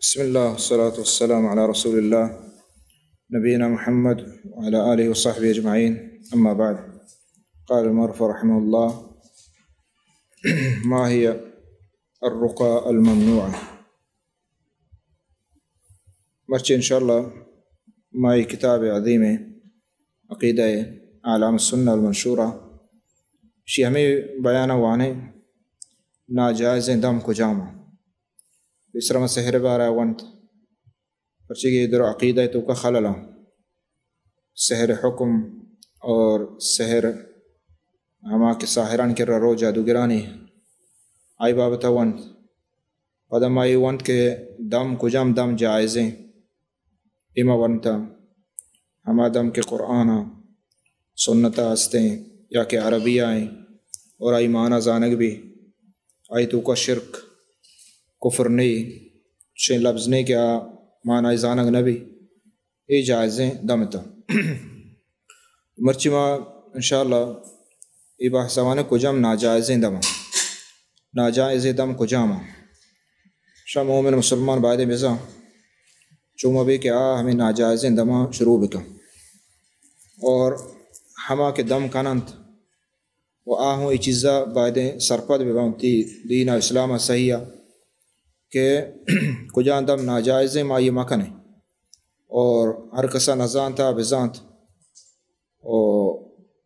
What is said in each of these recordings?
بسم الله والصلاة والسلام على رسول الله نبينا محمد وعلى آله وصحبه أجمعين. أما بعد، قال المؤلف رحمه الله: ما هي الرقى الممنوعة؟ مرچ انشاءاللہ مائی کتاب عظیم عقیدہ اعلام السنہ والمنشورہ شی ہمیں بیانہ وانے ناجائز دم کو جامع اسرم سحر بارہ ونت پرچی کہ در عقیدہ تو کا خللا سحر حکم اور سحر ہما کے ساحران کر رو جادوگرانی آئی بابتا ونت قدم آئی ونت کے دم کو جام دم جائزیں اما ونتا ہما دم کے قرآن سنتا ہستیں یا کہ عربی آئیں اور آئی معنی زانگ بھی آئی تو کا شرک کفر نہیں شین لفظ نہیں کیا معنی زانگ نبی ای جائزیں دمتا مرچی ما انشاءاللہ ای بحثوانے کجام ناجائزیں دم ناجائز دم کجاما شاہ مومن مسلمان بعد مزا چوما بھی کہ ہمیں ناجائزیں دما شروع بکا اور ہما کے دم کنند و آہوں ای چیزا بعد سرپد ببانتی دین اسلام صحیح کہ کجان دم ناجائزیں ما یہ مکنے اور ہر کسا نزانتا بزانت و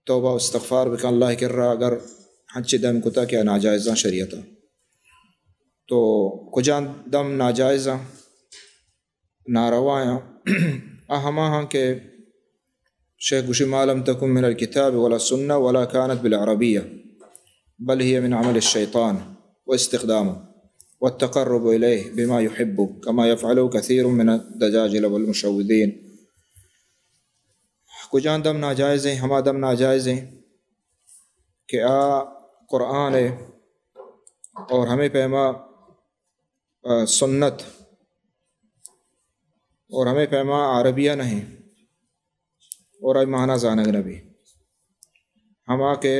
توبہ استغفار بکن اللہ کر رہا اگر ہنچی دم کتا کیا ناجائزاں شریعتا تو کجان دم ناجائزاں ناروایا اہما ہاں کہ شیخ گوشی ما لم تکن من الكتاب ولا سنة ولا كانت بالعربية بل هي من عمل الشيطان واستخدامه والتقرب إليه بما يحب كما يفعله كثير من الدجاجلة والمشوذين. کجان دم ناجائز ہیں ہما دم ناجائز ہیں کہ قرآن ہے اور ہمیں پیما سنت اور ہمیں پیما عربیہ نہیں اور ای معنی زانگ نبی ہما کے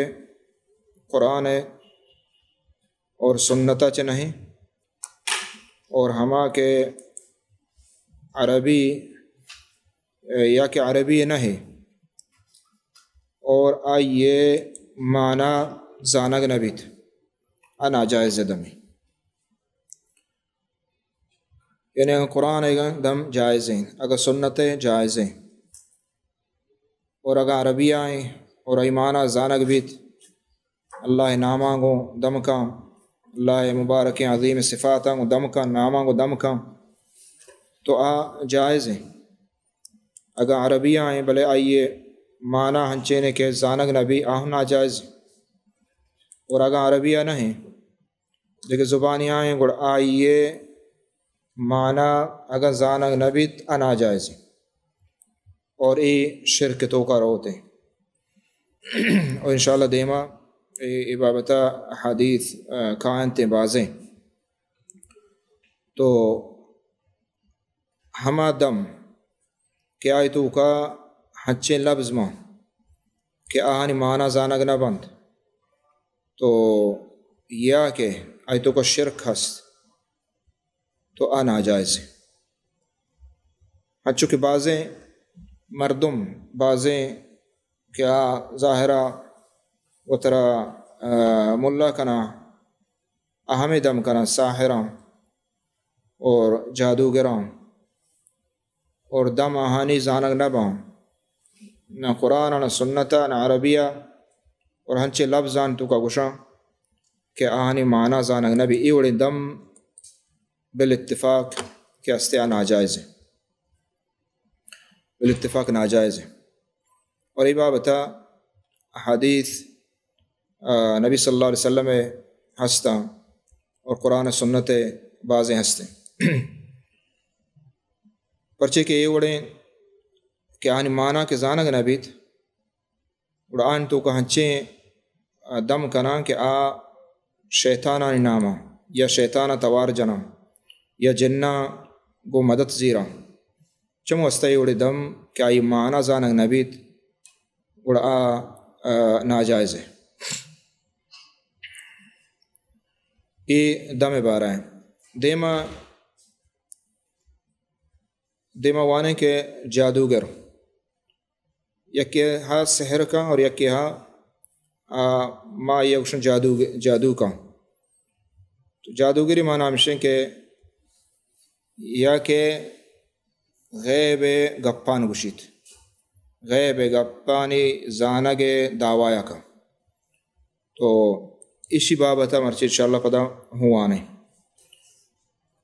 قرآن ہے اور سنتا چ نہیں اور ہما کے عربی یا کہ عربی نہیں اور آئیے معنی زانگ نبی تھا ناجائز دمی یعنی اگر قرآن دم جائز ہیں اگر سنتیں جائز ہیں اور اگر عربی آئیں اور ایمانہ زانگ بھی اللہ نامہ گو دم کا اللہ مبارک عظیم صفاتاں گو دم کا نامہ گو دم کا تو جائز ہیں اگر عربی آئیں بلے آئیے معنی ہنچینے کے زانگ نبی ناجائز اور اگر عربیہ نہیں لیکن زبانی آئیں گوڑ آئیے معنی اگر زانگ نبی ناجائز اور ای شرک تو کا روتے اور انشاءاللہ دیما ای بابتا حدیث کائنتے بازیں تو ہما دم کہ آئی تو کا ہنچے لفظ ماں کہ آہانی معنی زانگ نہ بند تو یا کہ آئی تو کا شرک ہست تو ناجائز ہے ہنچو کہ بازیں مردم بازیں کیا ظاہرہ و ترا ملا کنا اہم دم کنا ساحراں اور جادوگراں اور دم آہانی زانگ نہ باں نہ قرآن نہ سنتا نہ عربیہ اور ہنچے لفظان تو کا گشاں کہ آہانی معنی زانگ نبی ایوڑی دم بالاتفاق کہ استعاء ناجائز ہے بالاتفاق ناجائز ہے اور ای بابتا حدیث نبی صلی اللہ علیہ وسلم ہستا اور قرآن سنت بازیں ہستے پرچے کہ ایوڑیں کہ آنی معنی کے زانگ نبیت اڑان تو کہ ہنچیں دم کنا کہ شیطانانی نامہ یا شیطانہ توار جنا یا جنہ گو مدد زیرہ چمو استے اڑے دم کہ آئی معنی زانگ نبیت اڑا ناجائز ہے ای دم بارہ ہیں دیما دیموانے کے جادوگر، یکی ہا سحر کا اور یکی ہا ما یوشن جادو کا. تو جادوگری معنی ہمشیں کہ یا کہ غیب گپان گوشید، غیب گپانی زانگ دعوایا کا. تو اسی بابتا مرچی انشاءاللہ پدا ہوانے.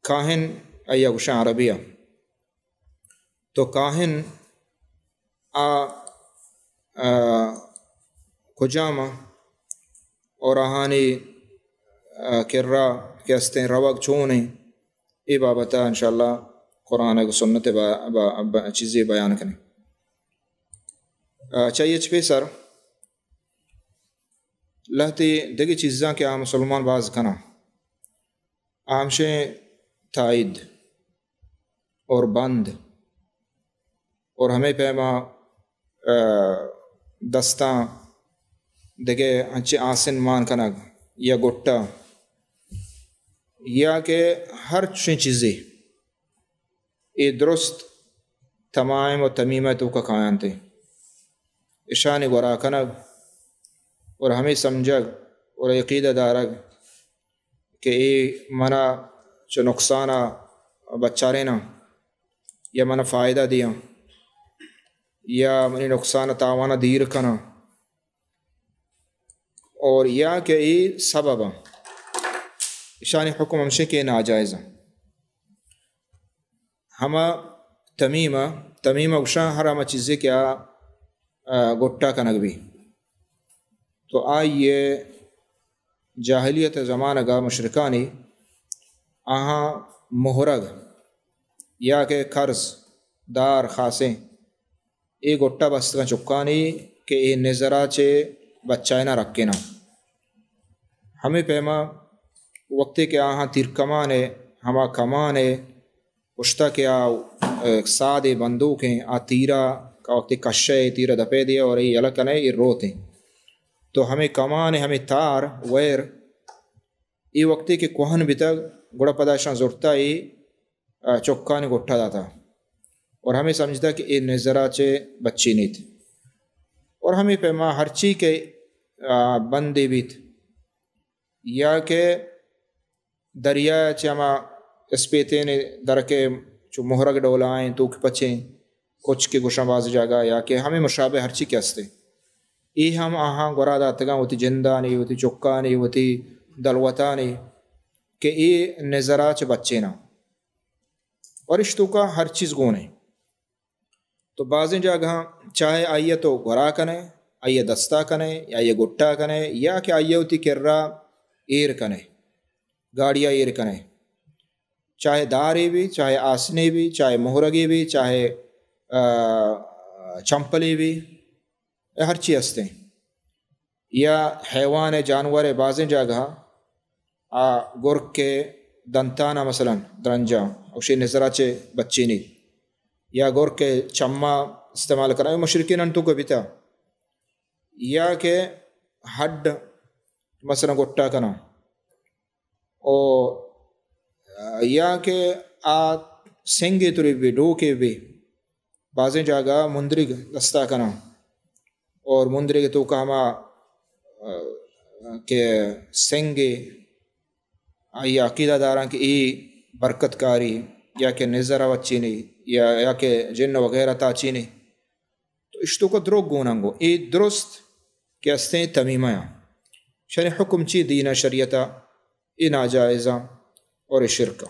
کاہن ایا گوشن عربیہ، تو کاہن کجاما اور آہانی کرا کہ استیں روگ چونے، ای بابتا انشاءاللہ قرآن و سنت چیزیں بیان کریں. چاہیے چھپے سر لہتی دیگی چیزاں کہ آم مسلمان باز کنا آمشیں تائید اور بند اور ہمیں پیما دستاں دیگے انچے آسن مان کنگ یا گٹا یا کہ ہر چیزیں یہ درست تمام و تمیمہ تو کا قائم تھے اشانی گورا کنگ اور ہمیں سمجھگ اور عقیدہ دارگ کہ یہ منا چو نقصانہ بچارے نا یا منا فائدہ دیا یا منی نقصان تاوانہ دیر کنا اور یا کہ یہ سبب اشانی حکم ہمشے کے ناجائز ہما تمیمہ گشاں ہر ہما چیزیں کیا گٹا کنگ بھی. تو آئیے جاہلیت زمانہ گا مشرکانی آہاں مہرگ یا کہ قرض دار خاصیں ای گٹا بستگا چکانی کہ ای نظرہ چے بچائے نہ رکھے نا. ہمیں پیما وقتے کہ آہاں تیر کمانے ہما کمانے اشتا کہ سادے بندوقیں تیرہ کا وقت کشے تیرہ دپے دیا اور ای یلکنے ای روتے. تو ہمیں کمانے ہمیں تار ویر ای وقتے کہ کوہن بھی تک گڑا پداشاں زورتا ای چکانے گٹھا داتا اور ہمیں سمجھتا کہ یہ نظرہ چے بچی نہیں تھی. اور ہمیں پیما ہر چی کے بندے بھی تھے یا کہ دریا چے ہما اس پیتے نے درکے چو مہرگ ڈولائیں تو پچیں کچھ کے گوشہ باز جاگا یا کہ ہمیں مشابہ ہر چی کے ہستے ای ہم آہاں گورا داتگاں ہوتی جندانی ہوتی چکانی ہوتی دلوتانی کہ ای نظرہ چے بچے نا اور اشتو کا ہر چیز گونے. تو بعضیں جگہ چاہے آئیے تو گورا کنے آئیے دستا کنے یا آئیے گٹا کنے یا کہ آئیے ہوتی کرا ایر کنے گاڑیاں ایر کنے چاہے داری بھی چاہے آسنے بھی چاہے مہرگی بھی چاہے چمپلی بھی ہر چیز ہستے یا حیوان جانور بعضیں جگہ گرگ کے دنتانہ مثلا درنجا اوشی نظرہ چے بچی نہیں یا گرگ کے چمہ استعمال کرنا مشرکین انتو کو بیتا یا کہ ہڈ مثلا گٹا کنا اور یا کہ سنگی تری بھی ڈوکے بھی بعضیں جگہ مندرگ دستا کنا اور مندرگ تو کا ہما کہ سنگے یا عقیدہ داران کہ ای برکت کاری یا کہ نظرہ وچی نہیں یا کہ جن وغیرہ تاچی نہیں تو اشتو کو دروگ گوننگو ای درست کہ استیں تمیمہ شرع حکم چی دینہ شریعتا ای ناجائزہ اور شرکہ.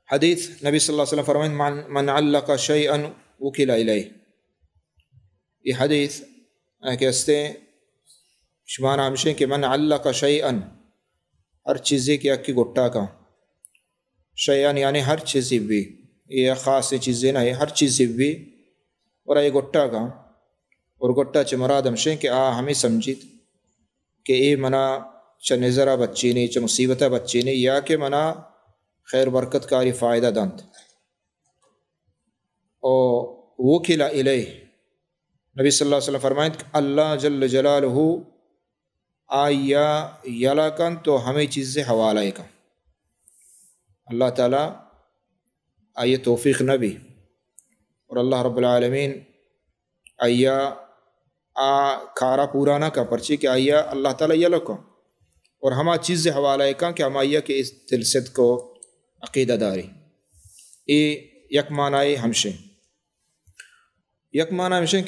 حدیث نبی صلی اللہ علیہ وسلم فرمائیں من علق شیئا وکل الیہ. یہ حدیث کہ استیں شمانہ ہمشیں کہ من علق شیئا ہر چیزیں کی اکی گٹا کا شیئا یعنی ہر چیزیں بھی یہ خاص چیزیں نہ ہر چیزیں بھی اور یہ گٹا کا اور گٹا چھ مراد ہمشیں کہ ہمیں سمجھید کہ اے منا چھ نظرہ بچی نہیں چھ مصیبتہ بچی نہیں یا کہ منا خیر برکت کاری فائدہ دند اور وکل الیہ. نبی صلی اللہ علیہ وسلم فرمائیں کہ اللہ جل جلالہ آیا یلاکن تو ہمیں چیزیں حوالہ کا اللہ تعالیٰ آئیے توفیق نہ بھی، اور اللہ رب العالمین آیا کھارا پورا نہ کا پرچی کہ آیا اللہ تعالیٰ یہ لکھو، اور ہما چیز حوالہ کا کہ ہم آیا کہ اس دلست کو عقیدہ داری ای یک معنی ہمشے، یک معنی ہمشے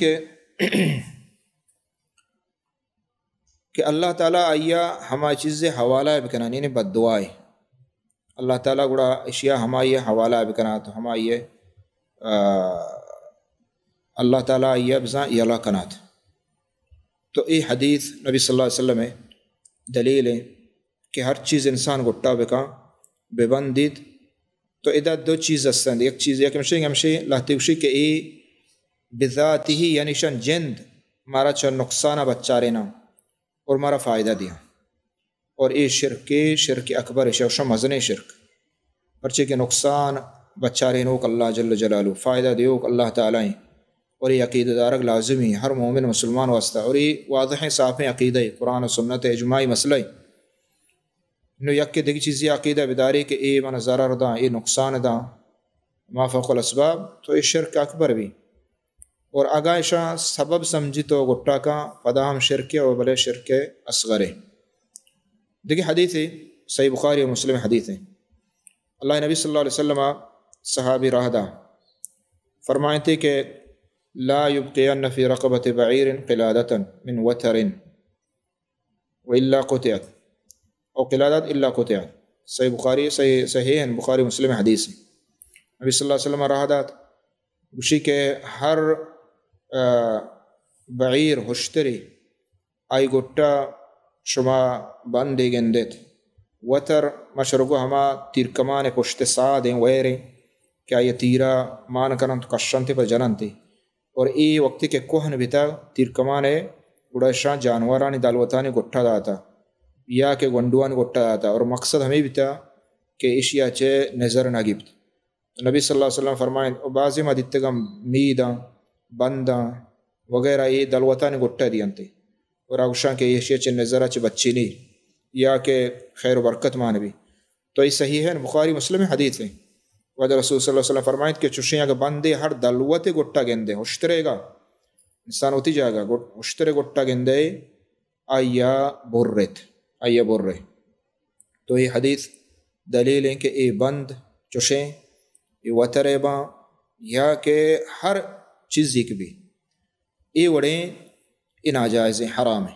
کہ اللہ تعالیٰ آیا ہما چیز حوالہ بکنانی یعنی بد دعائے اللہ تعالیٰ گڑا اشیاء ہمائی حوالہ بکنا تو ہمائی اللہ تعالیٰ آیا بزاں یلا کنات، تو ای حدیث نبی صلی اللہ علیہ وسلم ہے دلیل ہے کہ ہر چیز انسان گٹا بکا بے بندید، تو ادا دو چیز استند، ایک چیز یک ہمشی لاہتوشی کہ ای بذاتی ہی یعنی شن جند مارا چھ نقصانہ بچارے نا اور مارا فائدہ دیا، اور ای شرک اکبر ہے شوشم مزن شرک پرچے کے نقصان بچارے نوک اللہ جل جلالہ فائدہ دیوک اللہ تعالیٰ، اور یہ عقیدہ دارک لازمی ہر مومن مسلمان واسطہ، اور یہ واضح صاف عقیدہ قرآن و سنت اجماعی مسئلہ نو یک کے دیکھی چیزی عقیدہ بداری کہ اے من ضرر دا اے نقصان دا ما فوق الاسباب، تو یہ شرک اکبر بھی، اور اگائشہ سبب سمجھی تو گٹا کا پدا ہم شرک اور بلے شرک اصغر ہے۔ دیکھیں حدیث ہے صحیح بخاری و مسلم حدیث ہے، اللہ نبی صلی اللہ علیہ وسلم صحابی راہدہ فرمائے تھے کہ لا يبقين في رقبة بعير قلادة من وتر وإلا قطعت او قلادت الا قطعت، صحیح بخاری صحیح بخاری مسلم حدیث ہے۔ نبی صلی اللہ علیہ وسلم راہدات گوشی کہ ہر بعیر ہشتری آئی گٹا شما بندے گندت، وتر مشرقو ہما تیر کمان پشت سادیں ویریں کہ آئی تیرا مان کرن تو کشنتے پر جننتے، اور ای وقتی کہ کوہن بیتا تیر کمانے گڑا جانورانی دالوتانی گٹھا داتا یا کہ گنڈوان گٹھا داتا، اور مقصد ہمیں بیتا کہ اشیاء چے نظر نہ گبت۔ نبی صلی اللہ علیہ وسلم فرمائیں بعضی ما دیتگم میداں بنداں وغیرہ یہ دالوتانی گٹھا دیانتے، اور آگوشاں کہ اشیاء چے نظرہ چے بچی نہیں یا کہ خیر و برکت مان بھی، تو یہ صحیح ہے بخاری مسلم حدیث ہے۔ وجہ رسول صلی اللہ علیہ وسلم فرمائیں کہ چوشیاں کا بندے ہر دلوت گٹا گندے اشترے گا انسان ہوتی جائے گا اشترے گٹا گندے آیا برے، تو یہ حدیث دلیل ہے کہ اے بند چوشیں یہ وطرے با یا کہ ہر چیز کی بھی یہ وڑیں یہ ناجائز حرام ہے،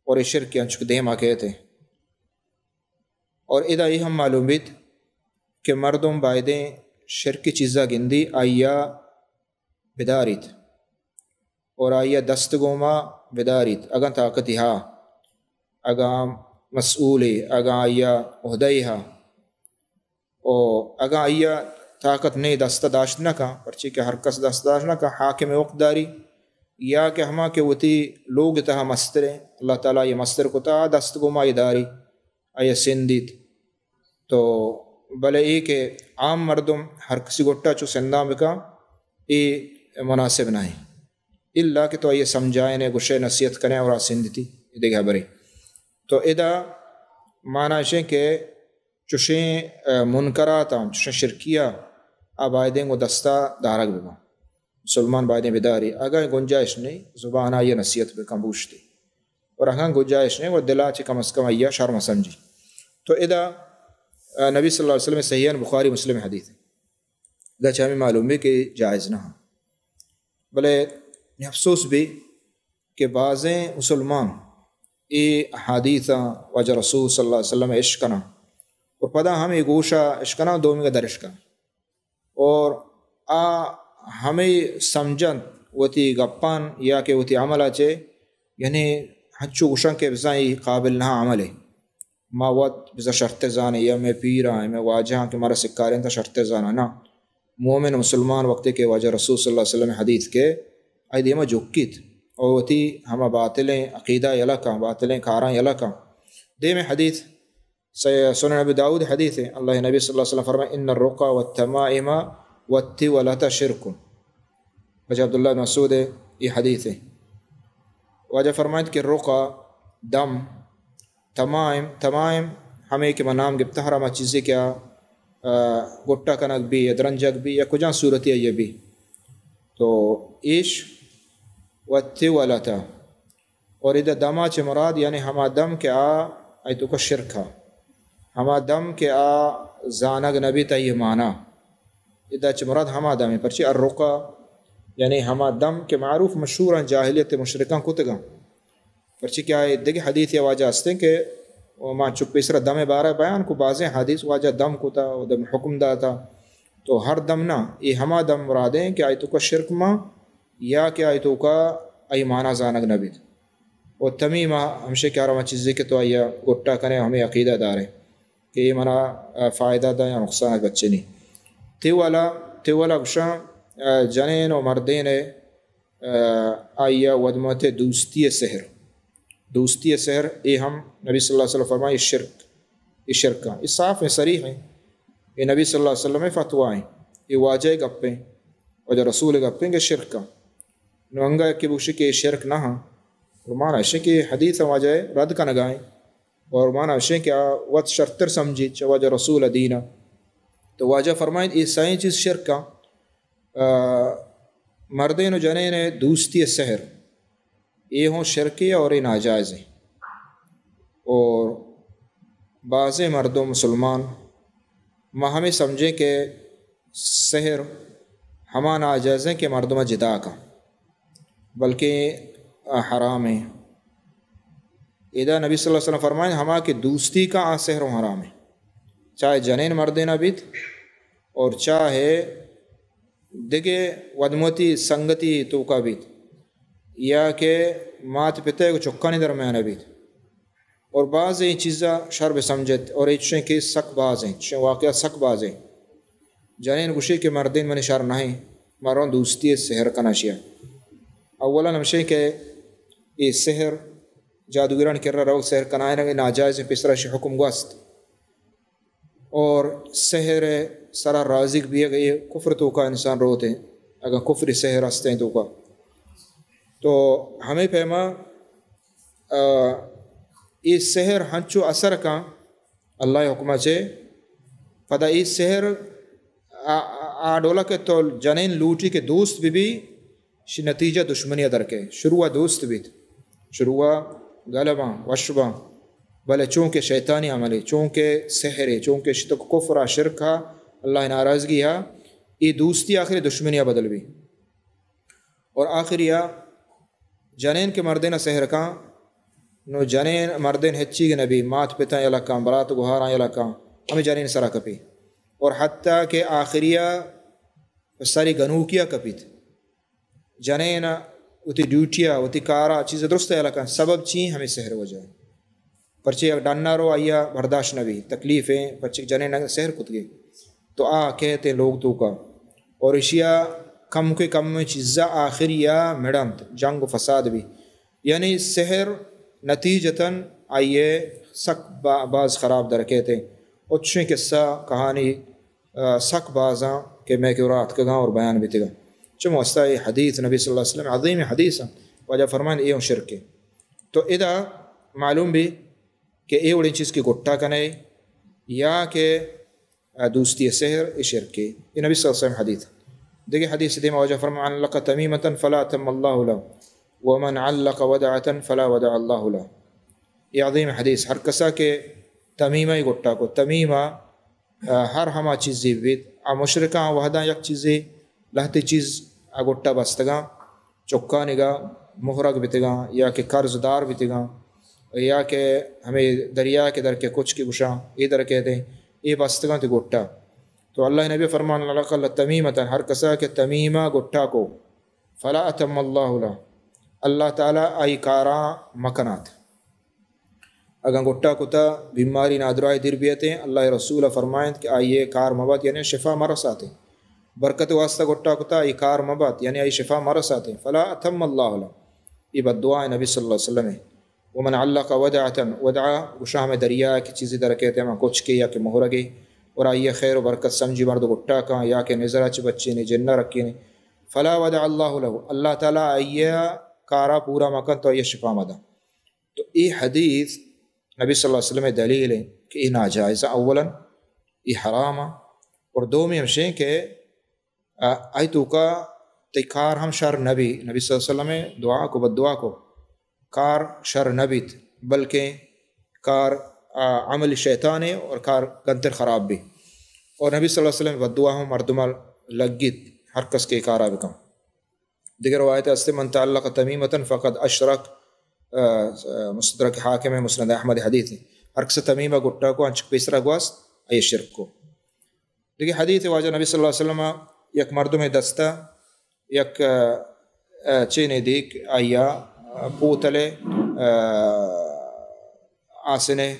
اور یہ شرک انچک دیما کہتے ہیں، اور ادا یہ ہم معلوم بیت کہ مردم بائدیں شرکی چیزہ گندی آیا بداریت اور آیا دستگوما بداریت اگاں طاقتی ہا اگاں مسئولی اگاں آیا عہدائی ہا او اگاں آیا طاقت نہیں دست داشت نہ کا پرچی کہ ہر کس دست داشت نہ کا حاکم وقداری یا کہ ہما کہ وتی لوگ تہا مستر اللہ تعالیٰ یہ مستر کو تا دستگوما اداری آیا سندیت، تو بلے ای کہ عام مردم ہر کسی گٹا چو سندام بکا ای مناسب نہ ہے اللہ کہ تو یہ سمجھائیں گشے نصیحت کریں اور سندتی دیکھا بری، تو ادا معنی ہے کہ چوشیں منکرات چوشیں شرکیہ آبائدیں کو دستہ دارک بکا مسلمان بائدیں بداری اگر گنجائش نہیں زبانہ یہ نصیحت بکا بوشتی، اور اگر گنجائش نہیں وہ دلا چی کم از کم یہ شرم سمجھی، تو ادا نبی صلی اللہ علیہ وسلم صحیح بخاری مسلم حدیث ہے، دا چاہمی معلوم ہے کہ جائز نہ بلے افسوس بھی کہ بعضیں مسلمان یہ حدیثہ وجہ رسول صلی اللہ علیہ وسلم عشقنا اور پدا ہمیں گوشہ عشقنا دومی کا در عشقنا اور ہمیں سمجھن وتی گپان یا کہ وتی عملہ چے یعنی ہنچو گوشن کے بزائی قابل نہ عمل ہے ما وقت بزا شرط زانے یا میں پیرا ہے میں واجہاں کہ مارا سکاریں تا شرط زانا نا مومن مسلمان وقت کے واجہ رسول صلی اللہ علیہ وسلم حدیث کے آئی دیما جوکیت اور وتی ہما باطلیں عقیدہ یلکا باطلیں کاراں یلکا دے میں حدیث سنن ابی داود حدیث ہے اللہ نبی صلی اللہ علیہ وسلم فرمائے ان الرقا والتمائم والتولة شرک، وجہ عبداللہ بن مسعود ہے یہ حدیث ہے، واجہ فرمائے کہ رقا دم تمائم ہمیں کہ منام گپتا حرامہ چیزیں کیا گٹا کنک بھی یا درنجک بھی یا کجا صورتی ہے یہ بھی تو ایش و تیولا تھا اور ادھر دما چ مراد یعنی ہما دم کے آ تو کا شرک ہما دم کے زانگ نبی تا یہ معنی ادھر چ مراد ہما دم پرچی الرقا یعنی ہما دم کے معروف مشہور ہیں جاہلیت مشرکان کتگاں پرچی کیا ہے دیکھیں حدیث یہ واجہ ہستے کہ ماں چپ اسرا دم بارہ بیان کو بازیں حدیث واجہ دم کو تھا دم حکم دا تھا تو ہر دم نہ یہ ہما دم مرادیں کہ آیتو کا شرک ماں یا کہ آیتو کا ایمانہ زانگ نبی اور تمیمہ ہمشے کیا رہا چیزیں کہ تو آیا گٹا کریں ہمیں عقیدہ داریں کہ یہ منا فائدہ دا یا نقصان بچے نہیں تیوالا گشاں جنین و مردین آیا ودمت دوستی سحر یہ ہم نبی صلی اللہ علیہ وسلم فرمائے یہ شرک کا یہ صاف ہیں صریح ہیں یہ نبی صلی اللہ علیہ وسلم فتوائیں یہ واجہ گپیں اور جو رسول گپیں کہ شرک کا نوانگا کہ بوشی کہ یہ شرک نہ ہاں اور مانا اشیں کہ حدیث واجہ رد کا نگائیں اور مانا اشیں کہ وقت شرطر سمجھی چا واجہ رسول دینہ تو واجہ فرمائیں یہ سائیں چیز شرک کا مردین و جنین دوستی سحر یہ ہوں شرکی اور یہ ناجائز ہیں اور بعض مردوں مسلمان ہمیں سمجھیں کہ سحر ہما ناجائز ہیں کہ مردوں جدا کا بلکہ حرام ہے ادا نبی صلی اللہ علیہ وسلم فرمائیں ہما کہ دوستی کا سحر و حرام ہے چاہے جنین مردین بیت اور چاہے دیگے ودمتی سنگتی تو کا بیت یا کہ مات پتے کو چکانی درمیان بیت اور بعض یہ چیزاں شرب سمجھت اور ایچیں کہ سک باز ہیں چیں واقعات سک باز ہیں جنین گوشی کے مردین من شر نہیں مرون دوستی سحر کا نشیہ اولا نمشے کہ یہ سحر جادوگران کر رہا روک سحر کنائے رنگے ناجائز پسرا شی حکم گوست اور سحر سرا رازق بھی اگر یہ کفر تو کا انسان روتے ہیں اگر کفر سحر ہستے ہیں تو کا تو ہمیں پیما یہ سحر ہنچو اثر کا اللہ حکمہ چے پدا یہ سحر آڈولا کے تو جنین لوٹی کے دوست بھی شی نتیجہ دشمنی ادر کے شروع دوست بھی شروع غلباں وشباں بلے چونکہ شیطانی عملی چونکہ سحر چونکہ شتک کفر شرکا اللہ ناراضگی ہے یہ دوستی آخری دشمنیاں بدل بھی اور آخریہ جنین کے مردین سحر کا نو جنین مردین ہچی کے نبی مات پتہ علاقہ برات گہاراں علاقہ ہمیں جنین سرا کپی اور حتیٰ کہ آخریہ ساری گنوکیا کپیت جنین اتی ڈیوٹیا اتی کارا چیزیں درست علاقہ سبب چین ہمیں سحر ہو جائے پرچے ڈننا رو آیا برداشت نبی تکلیفیں پرچے جنین سحر کت گئے تو کہتے لوگ تو کا اور اشیا کم کے کم میں چیزا آخریہ مڑمت جنگ و فساد بھی یعنی سحر نتیجتاً آئیے سک باز خراب درکے تھے اچھیں قصہ کہانی سک بازاں کہ میں کہ رات کا گاں اور بیان بھی تگا چم واسطہ یہ حدیث نبی صلی اللہ علیہ وسلم عظیم حدیث وجہ فرمائیں یہ شرک ہے تو ادا معلوم بھی کہ یہ بڑی چیز کی گٹا کنے یا کہ دوستی سحر شرک ہے یہ نبی صلی اللہ علیہ وسلم حدیث دیکھیں حدیث دیما وجہ فرمائیں علق تمیمتا فلا تم اللہ له ومن علق ودعتا فلا ودع اللہ له یہ عظیم حدیث ہر کسا کے تمیمہ گٹا کو تمیمہ ہر ہما چیزی بیت مشرکاں وحدہ یک چیزی لہتی چیز گٹا بستگاں چکا نگا مہرگ بیتگاں یا کہ قرض دار بیتگاں یا کہ ہمیں دریا کے در کے کچھ کی گشاں یہ در کہتے ہیں یہ بستگاں تے گٹا تو اللہ نبی فرمان اللہ تمیمتا ہر کسا کے تمیمہ گٹا کو فلا اتم اللہ له اللہ تعالیٰ آئی کاراں مکنات اگر گٹا کتا بیماری نادرائے در بیتے ہیں اللہ رسول فرمائیں کہ آئیے کار مبات یعنی شفا مرس آتے برکت واسطہ گٹا کتا آئی کار مبات یعنی آئی شفا مرس آتے فلا اتم اللہ له یہ بدعا نبی صلی اللہ علیہ وسلم ہے ومن علق ودعتا ودعا گشاہ میں دریا کی چیزیں در کہتے ہیں کچھ کے یا کہ مہرگے اور آئیے خیر و برکت سمجھی مرد گٹا کا یا کہ نظرہ چ بچے نے جنہ رکھی نے فلا ودع اللہ له اللہ تعالیٰ آئیے کارا پورا مکن تو یہ شفا مدا تو یہ حدیث نبی صلی اللہ علیہ وسلم دلیل ہے کہ یہ ناجائز اولا یہ حرام اور دومی ہمشیں کہ آئی تو کا کار ہم شر نبی صلی اللہ علیہ وسلم دعا کو بد دعا کو کار شر نبیت بلکہ کار عمل شیطان ہے اور کار گنتر خراب بھی، اور نبی صلی اللہ علیہ وسلم بد دعا ہوں مردمال لگت ہر کس کے کارا بکم. دیگر روایت است من تعلق تمیمتا فقد اشرک، مستدرک حاکم ہے، مسند احمد حدیث ہے، ہر کس تمیمہ گٹا کو انچک پیسرا گواست ای شرک کو. دیکھیں حدیث واجہ نبی صلی اللہ علیہ وسلم یک مردم دستہ یک چینے دیکھ آیا پوتلے آسنے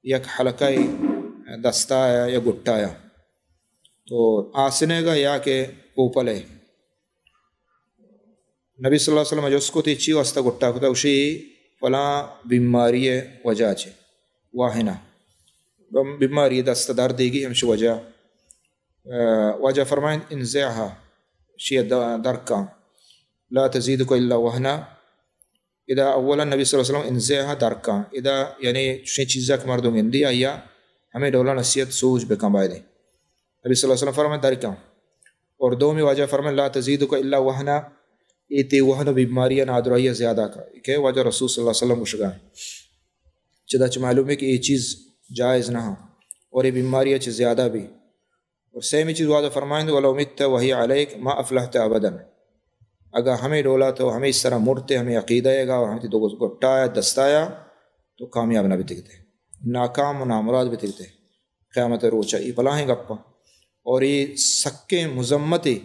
یک حلقائی دستایا یا گٹایا، تو آسنے گا یا کہ پوپلے نبی صلی اللہ علیہ وسلم جو اس کو تیچی واسطہ گٹا کتا اسی فلاں بیماری وجہ چھے واہنا بیماری دست دار دے گی ہمشہ وجہ فرمائیں انزعها شیع درکا لا تزیدک الا وہنا. اذا اولا نبی صلی اللہ علیہ وسلم انزعها درکا اذا یعنی شیع چیزہ کے مردوں گندی آیا ہمیں دولا نصیحت سوچ بکن بائے دیں. نبی صلی اللہ علیہ وسلم فرمائیں درکا، اور دومی واجہ فرمائیں لا تزیدک الا وہنا ایتی وہن بیماریاں نادرائیہ زیادہ کا کہ واجہ رسول صلی اللہ علیہ وسلم کو شگائیں چدہ چھ معلوم ہے کہ یہ چیز جائز نہ اور یہ بیماریاں چھ زیادہ بھی. اور سیمی چیز واجہ فرمائیں وَلَوْ مِتَّ وَهِيَ عَلَيْكَ مَا أَفْلَحْتَ أَبَدًا، اگر ہمیں ڈولا تو ہمیں اس طرح مرتے ہمیں عقیدہ ہے گا اور ہمیں دو گٹایا دستایا تو کامیاب نہ بھی تکتے، ناکام و نامراد بھی تکتے قیامت روچا. یہ پلاہیں گپا اور یہ سکے مذمتی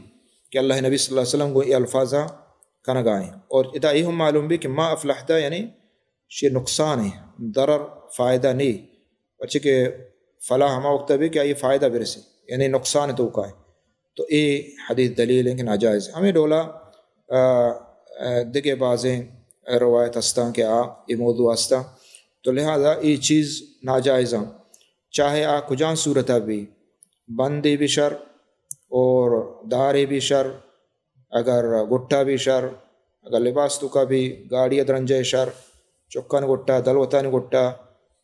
کہ اللہ نبی صلی اللہ علیہ وسلم کو یہ الفاظہ کنگائیں. اور ادا یہ ہم معلوم بھی کہ ما افلحتا یعنی یہ نقصان ہے، ضرر فائدہ نہیں، اچھے کہ فلاح ہما وقت بھی کہ یہ فائدہ برسے یعنی نقصان تو کا ہے. تو یہ حدیث دلیل ہے کہ ناجائز. ہمیں ڈولا دگے بازیں روایت ہستا کہ یہ موضوع ہستا، تو لہذا یہ چیز ناجائز ہوں چاہے کجان صورتہ بھی بندی بھی شر اور دارے بھی شر، اگر گٹا بھی شر، اگر لباس تو کا بھی گاڑی درنجے شر، چکن گٹا دلوتان گٹا،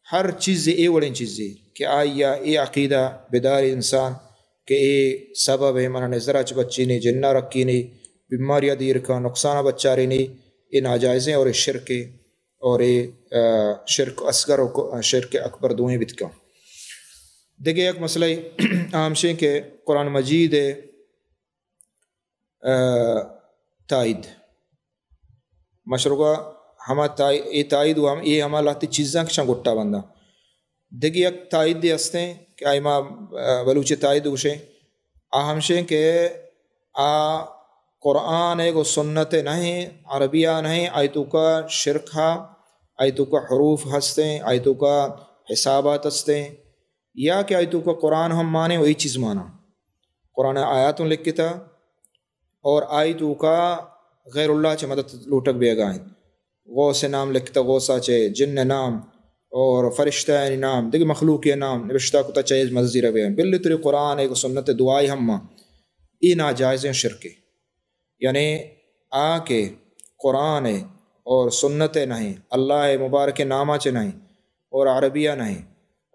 ہر چیز یہ وڑیں چیزیں کہ آیا یہ عقیدہ بیدار انسان کہ یہ سبب ہے منہ نظرہ چ بچی نہیں جنہ رکھی نہیں بیماریاں دیر کا نقصانہ بچاری نہیں، یہ ناجائزیں اور شرک اور یہ شرک اصغر و شرک اکبر دوئیں بتکا. دیکھیں ایک مسئلہ عام شے کہ قرآن مجید تائید مشروع ہما یہ تائید ہوا یہ ہما لاتی چیزاں کشاں گٹا بندہ. دیکھیں ایک تائید دی ہستیں کہ آئیما بلوچی تائید ہوشیں اہم شے کہ قرآن ایک سنت نہیں عربیہ نہیں آیتوں کا شرکہ آیتوں کا حروف ہستیں آیتوں کا حسابات ہستیں یا کہ آیتوں کا قرآن ہم مانے وہی چیز مانا. قرآن آیاتوں لکھتا اور آیتوں کا غیر اللہ چھ مدد لوٹک بے گائیں، غوث نام لکھتا غوثہ چے، جن نام اور فرشتہ نام دیکھ مخلوق کے نام نوشتہ کتا چاہیز مزدی رہے ہیں باللتری قرآن ایک سنت دعائی ہم ماں ای ناجائز شرک. یعنی کے قرآن اور سنت نہیں اللہ مبارک نامہ چ نہیں اور عربیہ نہیں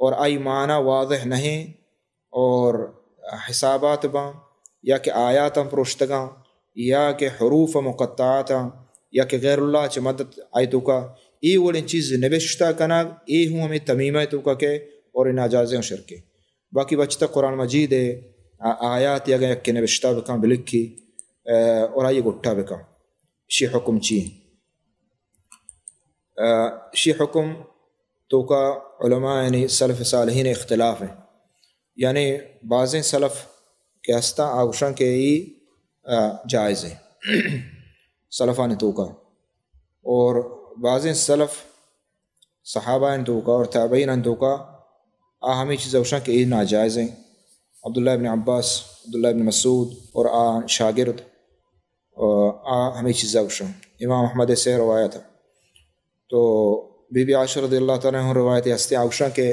اور آئی معنی واضح نہیں اور حسابات باں یا کہ آیات پروشتگاں یا کہ حروف مقطعات یا کہ غیر اللہ چ مدد آیتوں کا ای وڑیں چیز نوشتہ کنا ای ہوں ہمیں تمیمہ تو کا کہ اور ناجائزیں شرک. باقی بچتا قرآن مجید آیات یا کہ نوشتہ بکاں بلکھی اور آئی گٹھا بکاں شی حکم چی شی حکم تو کا علماء یعنی سلف صالحین اختلاف ہیں. یعنی بعضیں سلف کے ہستا آگوشاں کے ہی جائز ہے سلفان تو کا، اور بعضیں سلف صحابہ تو کا اور تابعین تو کا ہمیں چیز اوشاں کے ہی ناجائز ہیں. عبداللہ ابن عباس عبداللہ ابن مسعود اور شاگرد ہمیں چیز اوشاں امام احمد سے روایت ہے. تو بی بی عائشہ رضی اللہ تعالیٰ عنہ روایت ہستے اوشاں کے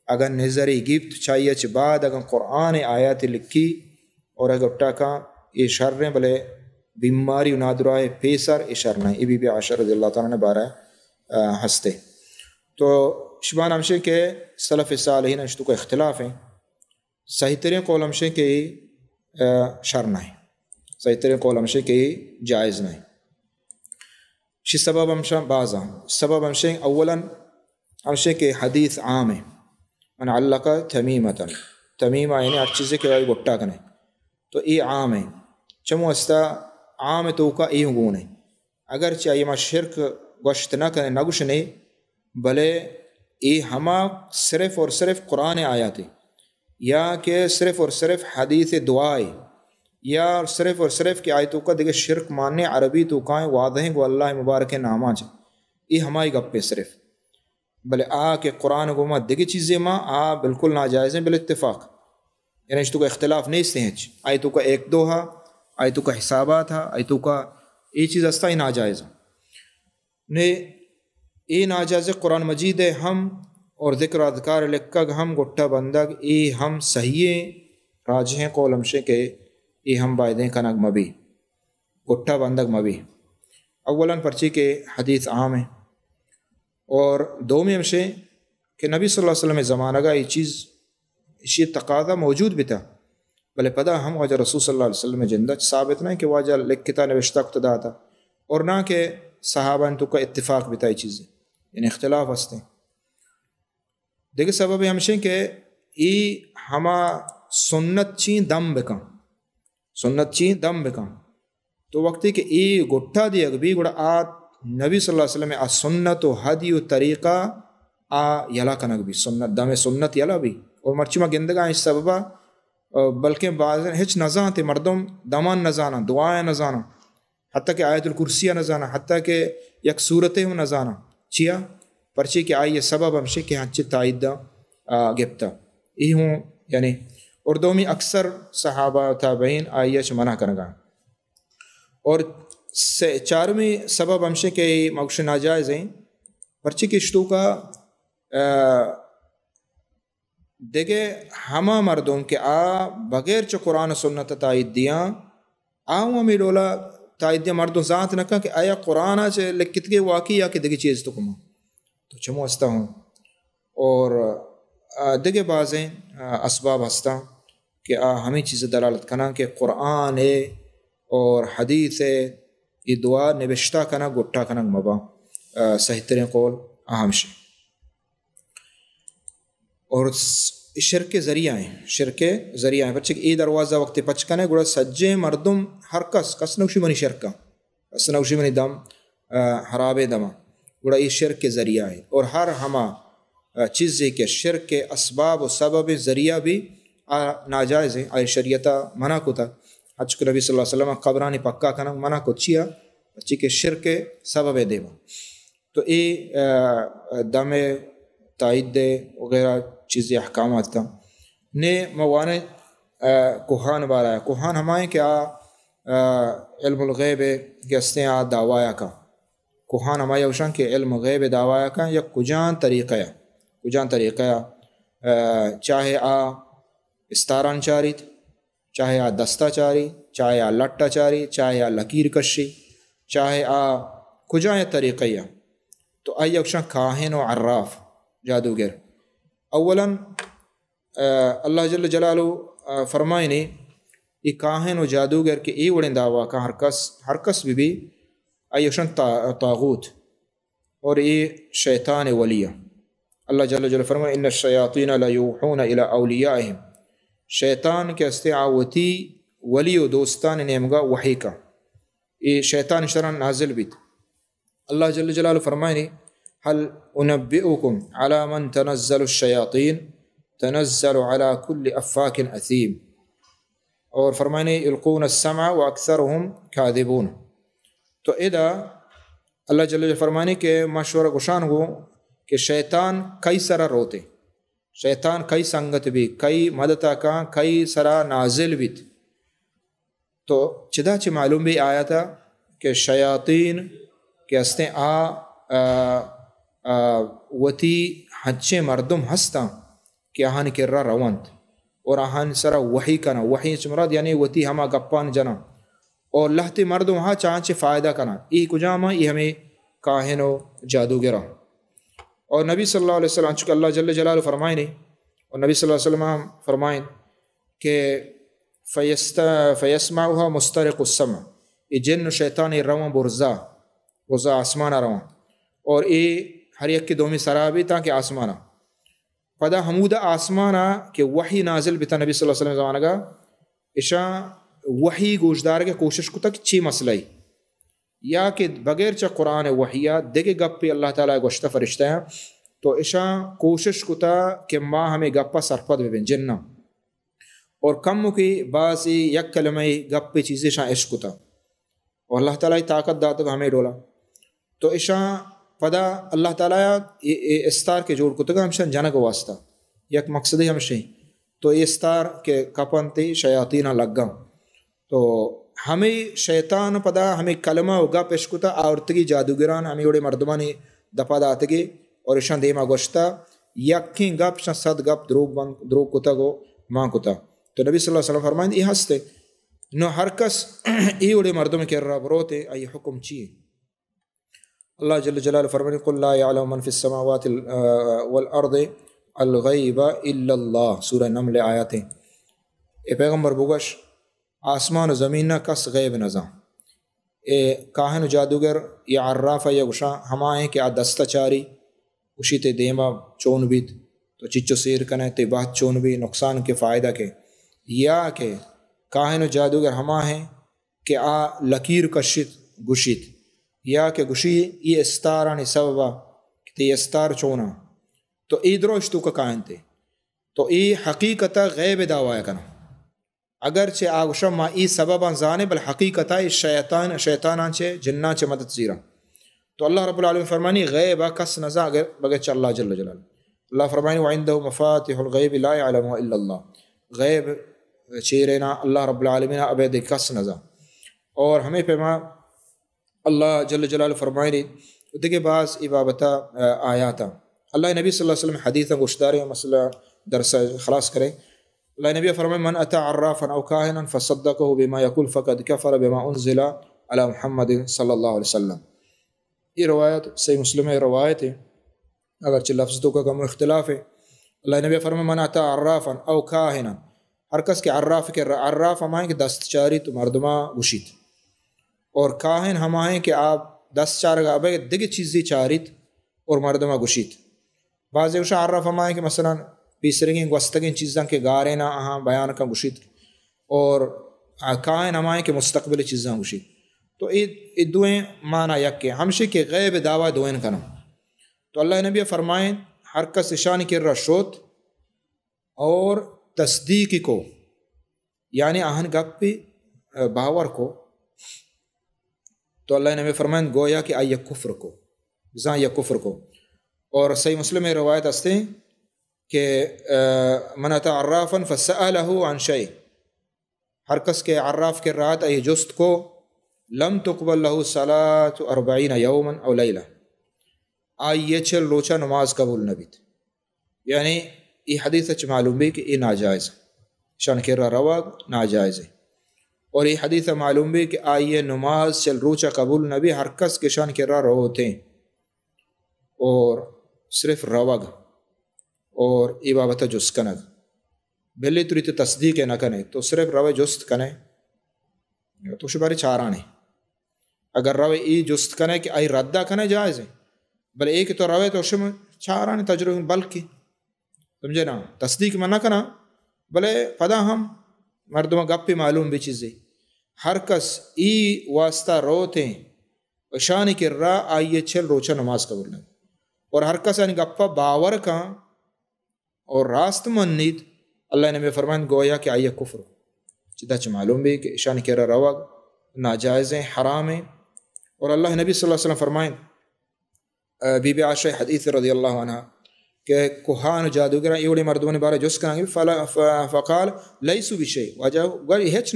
اگر نظری گفت چاہیے چھ بعد اگر قرآن آیات لکھی اور اگر ٹاکا یہ شر بلے بیماری نادرائے پیسر یہ شر نہیں. یہ بی بی عائشہ رضی اللہ تعالیٰ نے بارہ ہستے. تو شبان ہمشے کے سلف صالحین اشتو کا اختلاف ہیں صحیح ترین قول ہمشے کہ شر نہیں، صحیح ترین قول ہمشے کہ جائز نہیں. شی سبب ہمشہ بعضا سبب ہمشے اولا ہمشے کہ حدیث عام ہے، من علق تمیمتا، تمیمہ یعنی ہر چیزیں کہ وائی گٹا کنے، تو ای عام ہے. چمو استا عام تو کا ای گون ہے، اگر چاہیے ما شرک گوشت نہ کرے نہ گوش نہیں، بھلے ای ہما صرف اور صرف قرآن آیات ہے، یا کہ صرف اور صرف حدیث دعائے، یا صرف اور صرف کہ آیتوں کا دیکھے شرک ماننے عربی تو کائیں واضح ہیں کو اللہ مبارک نامہ جا، یہ ہماری گپ پہ صرف. بلے کہ قرآن کو ما دیکھے چیزیں ما بالکل ناجائز ہیں بل اتفاق، یعنی اس تو کا اختلاف نہیں سے ہیں، آیتوں کا ایک دو ہا، آیتوں کا حسابات ہا، آیتوں کا یہ چیز استا ہی ناجائز نے. یہ ناجائز قرآن مجید ہے ہم اور ذکر اذکار لکھا ہم گٹھا بندگ یہ ہم صحیح راج ہیں قول ہمشے کے یہ ہم بائدیں کنگ مبی گٹھا بندگ مبی. اولاً پرچی کے حدیث عام ہے، اور دومی ہمشے کہ نبی صلی اللہ علیہ وسلم زمانہ کا یہ چیز اسی تقاضا موجود بھی تھا، بلے پدا ہم واجہ رسول صلی اللہ علیہ وسلم جندہ ثابت نہیں کہ واجہ لکھتا نوشتہ اقتدا تھا، اور نہ کہ صحابہ ان تو کا اتفاق بھی تھا یہ چیزیں، یعنی اختلاف ہستے. دیکھیں سبب ہمشے کہ ای ہما سنت چین دم بکن، سنت چین دم بکن، تو وقتی کہ ای گٹھا دی اگبی گوڑا نبی صلی اللہ علیہ وسلم سنت و حدی و طریقہ یلا کنگ بھی سنت دم سنت یلا بھی، اور مرچی ما گندگاں اس سببہ بلکہ بعض ہچ نزان تھے مردم دمان نزانا، دعائیں نزانا، حتیٰ کہ آیت الکرسیہ نزانا، حتیٰ کہ یک صورتیں ہم نزانا چیا پرچی کہ آئیے سبب ہمشے کہ ہنچے تائیدہ گپتا ای ہوں یعنی. اور دومی اکثر صحابہ تابعین آئیے چھ منع کرنگا. اور چارمی سبب ہمشے کہ موکش ناجائز ہیں پرچی کہ اشتو کا دیکھے ہما مردوں کہ بغیر چو قرآن و سنت تائید دیاں ہمیں لولا تائید دیا مردوں ذات نکا کہ آیا قرآن چے لکھت کے واقعی یا کہ دیکھے چیز تو کما تو چمو ہستا ہوں. اور دیکھے بعضیں اسباب ہستا کہ ہمیں چیزیں دلالت کنا کہ قرآن ہے اور حدیث ہے، یہ دعا نوشتہ کنا گٹھا کنا مبا صحیح ترین قول اہم شے. اور شرک ذریعہ ہیں، شرک ذریعہ ہیں بچے کہ ای دروازہ وقت پچ کنے گوڑا سجے مردم ہر کس نوشی منی شرکا کس نوشی منی دم حراب دما گوڑا ای شرک ذریعہ ہے. اور ہر ہما چیزیں کہ شرک کے اسباب و سبب ذریعہ بھی ناجائز ہیں، آئی شریعتہ منع کو تھا. حج کو نبی صلی اللہ علیہ وسلم قبرانی پکا کنا منع کو چیا بچی کہ شرک سبب دیوا. تو ای دم تائید وغیرہ چیزیں احکامات تھا نے موانے کوہان بارا ہے. کوہان ہمائیں کہ علم الغیب کے استے دعوایا کا کوہان ہمائیں اوشان کہ علم غیب دعوایا کا یا کجان طریقہ چاہے استاران چاری چاہے دستہ چاری چاہے لٹا چاری چاہے لکیر کشی چاہے کجان طریقہ تو آئی اوشان کاہن و عراف جادوگر. اولاً اللہ جل جلالہ فرمائے نے یہ کاہن و جادوگر کے ای وڑیں دعویٰ کا ہر کس بھی ایوشن طاغوت اور یہ شیطان ولیہ. اللہ جل جلالہ فرمائے ان الشیاطین لیوحون الی اولیائہم، شیطان کے استعاوتی ولی و دوستان نیمگا وحی کا یہ شیطان شران نازل بیت. اللہ جل جلالہ فرمائے نے هل انبئکم علی من تنزل الشیاطین تنزل علی کل افاک اثیم، اور فرمانے یلقون السمع واکثرهم کاذبون. تو ادا اللہ جل جلالہ فرمانے کہ مشورہ گشان ہو کہ شیطان کئی سرا روتے، شیطان کئی سنگت بھی کئی مدتا کا کئی سرا نازل بھی. تو چدا چھ معلوم بھی آیا تھا کہ شیاطین کے ہستے وتی ہنچے مردم ہستا کہ آہان کرا روانت اور آہان سرا وحی کنا، وحی چمراد یعنی وتی ہما گپان جنا اور لہتی مردم ہاں چانچے فائدہ کنا. ای کجاما ای ہمیں کاہن و جادوگرہ. اور نبی صلی اللہ علیہ وسلم چونکہ اللہ جل جلالہ فرمائیں اور نبی صلی اللہ علیہ وسلم فرمائیں کہ فیسمعها مسترق السمع، یہ جن و شیطان رواں برزا برزا آسمانہ رواں، اور یہ ہر یک کی دومی سرابی تاکہ آسمانہ پدا حمودہ آسمانہ کہ وحی نازل بتا نبی صلی اللہ علیہ وسلم زمانہ گا اشا وحی گوشدار کے کوشش کو تک چی مسئلہ یا کہ بغیر چا قرآن وحیہ دیکھے گپ پہ اللہ تعالیٰ گوشتہ فرشتہ ہیں تو اشا کوشش کتا کہ ماں ہمیں گپا سرپد ببین جنہ اور کم کی بعضی یک کلمہ گپ پہ چیزیں شاہ عشق کتا اور اللہ تعالیٰ طاقت داتا کہ ہمیں ڈولا تو اشا پدا اللہ تعالیٰ استار کے جوڑ کتا کہ ہمشن جنگ واسطہ یک مقصد ہی ہمشن تو یہ استار کے کپن تی شیاطینہ لگا تو ہمیں شیطان پدا ہمیں کلمہ و گپ عشق کتا آورتگی جادوگران ہمیں اڑے مردمانی دپا داتگی اور اشان دیما گوشتا یکیں گپ شان صد گپ دروگ کتا گو ماں کتا تو نبی صلی اللہ علیہ وسلم فرمائیں یہ ہستے نو ہر کس ای اڑے مردم کے رب روتے ای حکم چیئے اللہ جل جلالہ فرمائیں قل لا يعلم من فی السماوات والارض الغیب الا اللہ سورہ نمل آیاتیں اے پیغمبر بگش آسمان و زمین نہ کس غیب نظام اے کاہن و جادوگر یا عراف یا گشاں ہمائیں کہ آ دستہ چاری اسی تے دیما چون بیت تو چچو سیر کنے تے بات چون بھی نقصان کے فائدہ کے یا کہ کاہن و جادوگر ہما ہیں کہ آ لکیر کشت گشت یا کہ گشی یہ استارانی سببا کہ یہ استار چونا تو ای دروشتو کا کائن تے تو ای حقیقتا غیب دعوی کنا اگرچہ آگوشا ما ای سببان زانے بل حقیقتا ای شیطانان چے جنان چے مدد زیرہ تو اللہ رب العالمین فرمانی غیبہ کس نزا اگر بگچ اللہ جل جلال اللہ فرمانی وعندہ مفاتح الغیب لا يعلمها الا اللہ غیب چیرنا اللہ رب العالمین عبید کس نزا اور ہمیں پیما اللہ جل جلال فرمائنی دیکھے بعض عبابتہ آیاتا اللہ نبی صلی اللہ علیہ وسلم حدیثہ گوشدارے مسئلہ درس خلاص کرے اللہ نبی فرمائے من اتا عرافا او کاہنا فصدقه بما يقول فقد كفر بما انزل على محمد صلی اللہ علیہ وسلم. یہ روایت صحیح مسلم ہے روایت ہے اگرچہ لفظوں کا کم اختلاف ہے. اللہ نبی فرمائے من اتا عرافا او کاہنا ہر کس کے عراف ہمائیں کہ دست چاری تو مردمہ گشید اور کاہن ہمائیں کہ آپ دست چار گا ابے دیگے چیزی چاریت اور مردمہ گشید. بعض اوشا عراف ہمائیں کہ مثلا پیسرگیں گوستگیں چیزاں کے گارے نہ آہاں بیان کا گشید اور کائن ہمائیں کہ مستقبل چیزاں گشید. تو یہ دوئیں معنی یک کے ہمشے کے غیب دعویٰ دوئیں کنم. تو اللہ نبی فرمائیں ہر کس اشانی کر رہا شوت اور تصدیق کو یعنی آہن گپ پہ باور کو تو اللہ نبی فرمائیں گویا کہ آئی کفر کو زاں یا کفر کو. اور صحیح مسلم میں روایت ہستے ہیں کہ من اتا عرافا فسألہ عن شیء ہر کس کے عراف کے رات ای جست کو لم تقبل له صلاة 40 یوما او لیلہ آئی چل روچہ نماز قبول نبیت. یعنی یہ حدیث اچھ معلوم بھی کہ یہ ناجائز شان کے رواق ناجائز ہے اور یہ حدیث معلوم بھی کہ آئیے نماز چل روچہ قبول نبی ہر کس کے شان کے روتے ہیں اور صرف روگ اور عبابت جس کنگ بلی توری تو تصدیق نہ کنے تو صرف روے جست کنے تو شباری چارانے اگر روے ای جست کنے کہ آئی ردہ کنے جائز ہے بلے ایک تو روے تو شم چارانے تجربہ بلکہ سمجھے نا تصدیق میں نہ کنا بلے پدا ہم مردمہ گپی معلوم بھی چیزیں ہر کس ای واسطہ روتے ہیں شانی کے راہ آئیے چل روچہ نماز قبول نبی اور ہر کس یعنی گپا باور کا اور راست منید اللہ نے فرمائن گویا کہ آئیے کفر چدہ چھ معلوم بھی کہ شان کے رواق ناجائز ہیں حرام ہیں. اور اللہ نبی صلی اللہ علیہ وسلم فرمائن بی بی عائشہ حدیث رضی اللہ عنہ کہ کوہان جادوگر ایوڑی مردوں نے بارے جس کریں گے فقال لیسو بشی واجہ گر ایہچ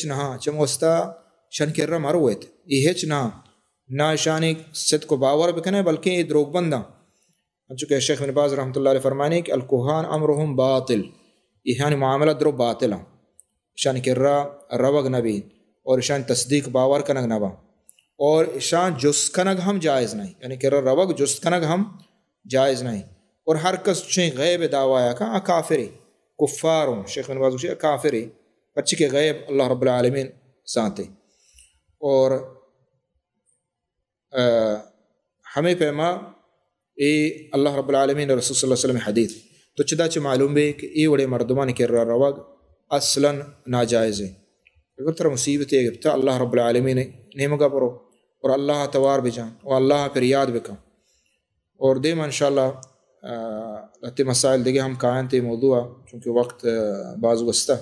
نہ چموستا شان کے رہ مرویت ایہچ نہ شانی صد کو باور بکنے بلکہ یہ دروگ بندہ چونکہ شیخ بن باز رحمۃ اللہ علیہ فرمانے کہ الکوہان امرہم باطل یہ یعنی معاملہ درو باطل شان کے روگ نبی اور شان تصدیق باور کنگ نبا اور شان جس کنگ ہم جائز نہیں یعنی کہ روگ جس کنگ ہم جائز نہیں. اور ہر کس چین غیب دعویٰ کا کافری کفاروں شیخ بن باز کافری بچی کے غیب اللہ رب العالمین سانتے اور ہمیں پیما اے اللہ رب العالمین رسول صلی اللہ علیہ وسلم حدیث تو چدا چ معلوم بے کہ ای وڑے مردمان کے رواگ اصلا ناجائز ہے اگر ترا مصیبت ہے گفتا اللہ رب العالمین نیمگا پرو اور اللہ توار بجان اور اللہ پر یاد بکا اور دیما انشاءاللہ لتی مسائل دیگه ہم کائن تے موضوع چونکہ وقت بعض وسطہ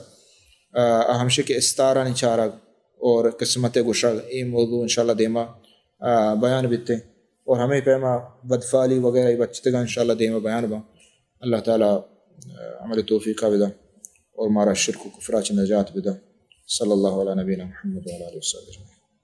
اہم شے کہ استارہ نچارگ اور قسمت گشگ یہ موضوع انشاءاللہ دیما بیان بیتے اور ہمیں پیما بدفالی وغیرہ بچتگا انشاءاللہ دیما بیان با اللہ تعالی عمل توفیقہ بدا اور مارا شرک و کفرہ چ نجات بدا صلی اللہ علیہ نبینا محمد و علیہ وسلم.